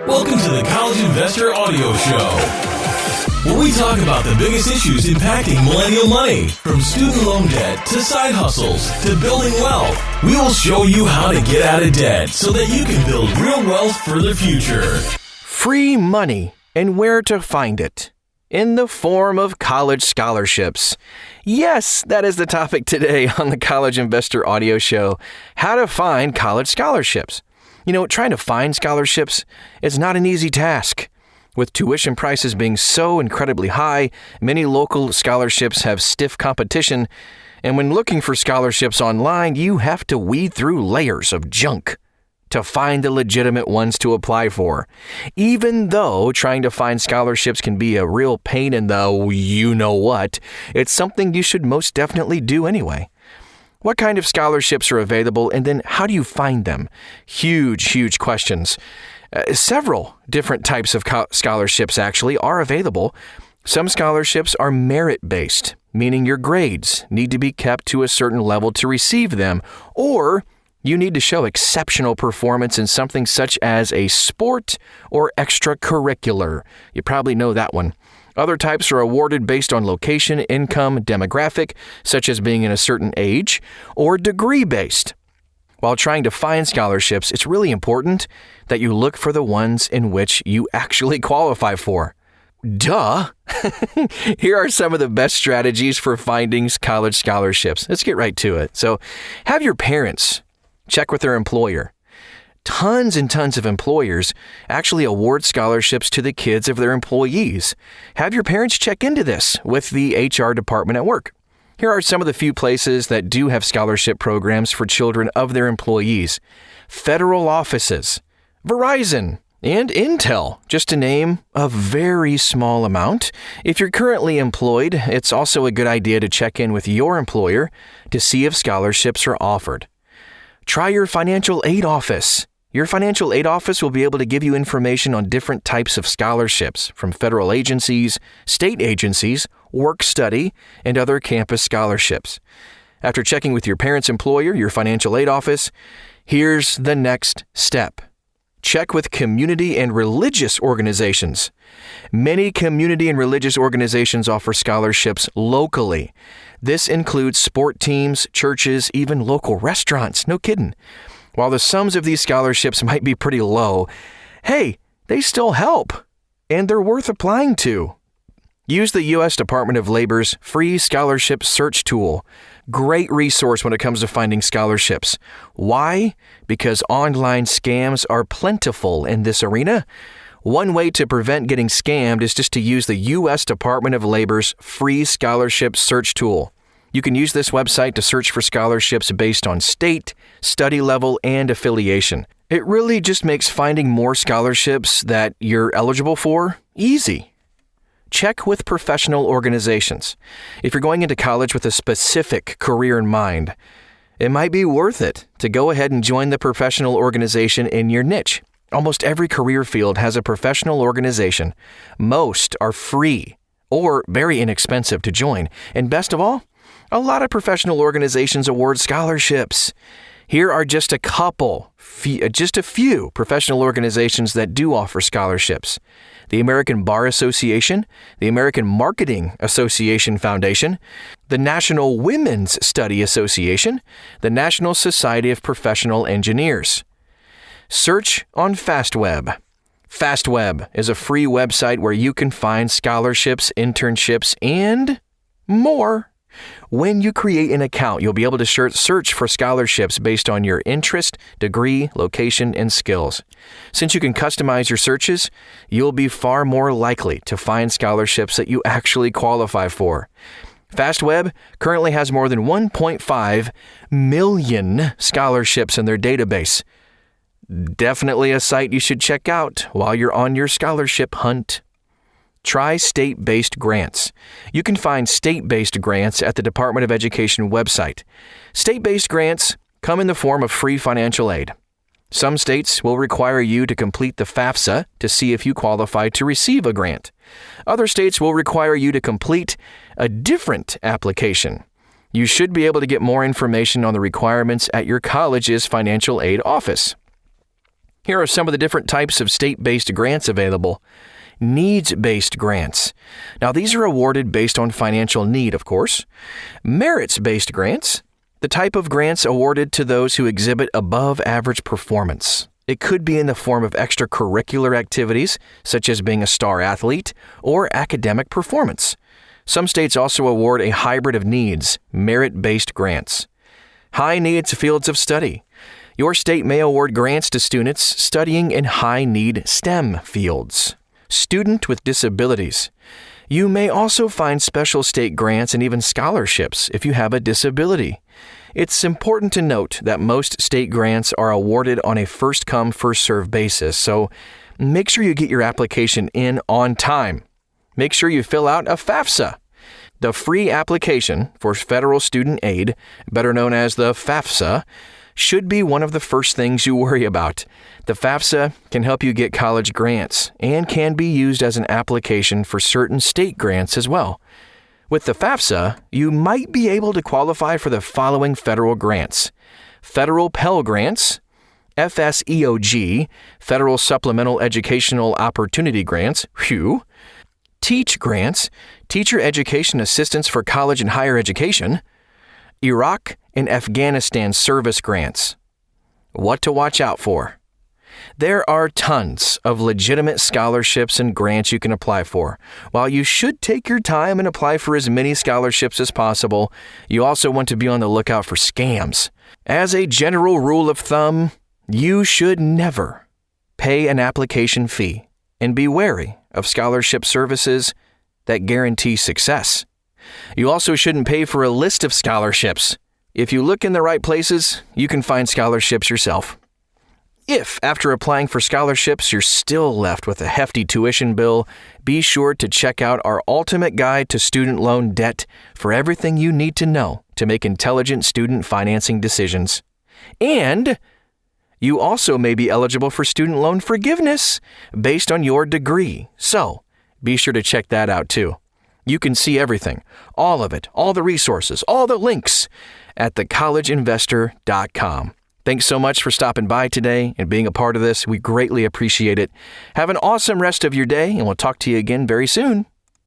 Welcome to the College Investor Audio Show, where we talk about the biggest issues impacting millennial money, from student loan debt to side hustles to building wealth. We will show you how to get out of debt so that you can build real wealth for the future. Free money and where to find it. In the form of college scholarships. Yes, that is the topic today on the College Investor Audio Show, how to find college scholarships. You know, trying to find scholarships is not an easy task. With tuition prices being so incredibly high, many local scholarships have stiff competition, and when looking for scholarships online, you have to weed through layers of junk to find the legitimate ones to apply for. Even though trying to find scholarships can be a real pain in the you-know-what, it's something you should most definitely do anyway. What kind of scholarships are available, and then how do you find them? Huge questions. Several different types of scholarships actually are available. Some scholarships are merit-based, meaning your grades need to be kept to a certain level to receive them, or you need to show exceptional performance in something such as a sport or extracurricular. You probably know that one. Other types are awarded based on location, income, demographic, such as being in a certain age, or degree-based. While trying to find scholarships, it's really important that you look for the ones in which you actually qualify for. Duh! Here are some of the best strategies for finding college scholarships. Let's get right to it. So, have your parents check with their employer. Tons and tons of employers actually award scholarships to the kids of their employees. Have your parents check into this with the HR department at work. Here are some of the few places that do have scholarship programs for children of their employees. Federal offices, Verizon, and Intel, just to name a very small amount. If you're currently employed, it's also a good idea to check in with your employer to see if scholarships are offered. Try your financial aid office. Your financial aid office will be able to give you information on different types of scholarships from federal agencies, state agencies, work study, and other campus scholarships. After checking with your parents' employer, your financial aid office, here's the next step. Check with community and religious organizations. Many community and religious organizations offer scholarships locally. This includes sport teams, churches, even local restaurants. No kidding. While the sums of these scholarships might be pretty low, hey, they still help, and they're worth applying to. Use the U.S. Department of Labor's free scholarship search tool. Great resource when it comes to finding scholarships. Why? Because online scams are plentiful in this arena. One way to prevent getting scammed is just to use the U.S. Department of Labor's free scholarship search tool. You can use this website to search for scholarships based on state, study level, and affiliation. It really just makes finding more scholarships that you're eligible for easy. Check with professional organizations. If you're going into college with a specific career in mind, it might be worth it to go ahead and join the professional organization in your niche. Almost every career field has a professional organization. Most are free or very inexpensive to join. And best of all, a lot of professional organizations award scholarships. Here are just a few professional organizations that do offer scholarships. The American Bar Association, the American Marketing Association Foundation, the National Women's Study Association, the National Society of Professional Engineers. Search on FastWeb. FastWeb is a free website where you can find scholarships, internships, and more. When you create an account, you'll be able to search for scholarships based on your interest, degree, location, and skills. Since you can customize your searches, you'll be far more likely to find scholarships that you actually qualify for. FastWeb currently has more than 1.5 million scholarships in their database. Definitely a site you should check out while you're on your scholarship hunt. Try state-based grants. You can find state-based grants at the Department of Education website. State-based grants come in the form of free financial aid. Some states will require you to complete the FAFSA to see if you qualify to receive a grant. Other states will require you to complete a different application. You should be able to get more information on the requirements at your college's financial aid office. Here are some of the different types of state-based grants available. Needs-based grants. Now, these are awarded based on financial need, of course. Merits-based grants. The type of grants awarded to those who exhibit above-average performance. It could be in the form of extracurricular activities, such as being a star athlete, or academic performance. Some states also award a hybrid of needs, merit-based grants. High-needs fields of study. Your state may award grants to students studying in high-need STEM fields. Student with disabilities. You may also find special state grants and even scholarships if you have a disability. It's important to note that most state grants are awarded on a first-come, first-served basis, so make sure you get your application in on time. Make sure you fill out a FAFSA. The free application for federal student aid, better known as the FAFSA, should be one of the first things you worry about. The FAFSA can help you get college grants and can be used as an application for certain state grants as well. With the FAFSA, you might be able to qualify for the following federal grants: Federal Pell Grants, FSEOG, Federal Supplemental Educational Opportunity Grants, TEACH Grants, Teacher Education Assistance for College and Higher Education, Iraq and Afghanistan Service Grants. What to watch out for? There are tons of legitimate scholarships and grants you can apply for. While you should take your time and apply for as many scholarships as possible, you also want to be on the lookout for scams. As a general rule of thumb, you should never pay an application fee and be wary of scholarship services that guarantee success. You also shouldn't pay for a list of scholarships. If you look in the right places, you can find scholarships yourself. If, after applying for scholarships, you're still left with a hefty tuition bill, be sure to check out our Ultimate Guide to Student Loan Debt for everything you need to know to make intelligent student financing decisions. And you also may be eligible for student loan forgiveness based on your degree, so be sure to check that out too. You can see everything, all of it, all the resources, all the links at thecollegeinvestor.com. Thanks so much for stopping by today and being a part of this. We greatly appreciate it. Have an awesome rest of your day, and we'll talk to you again very soon.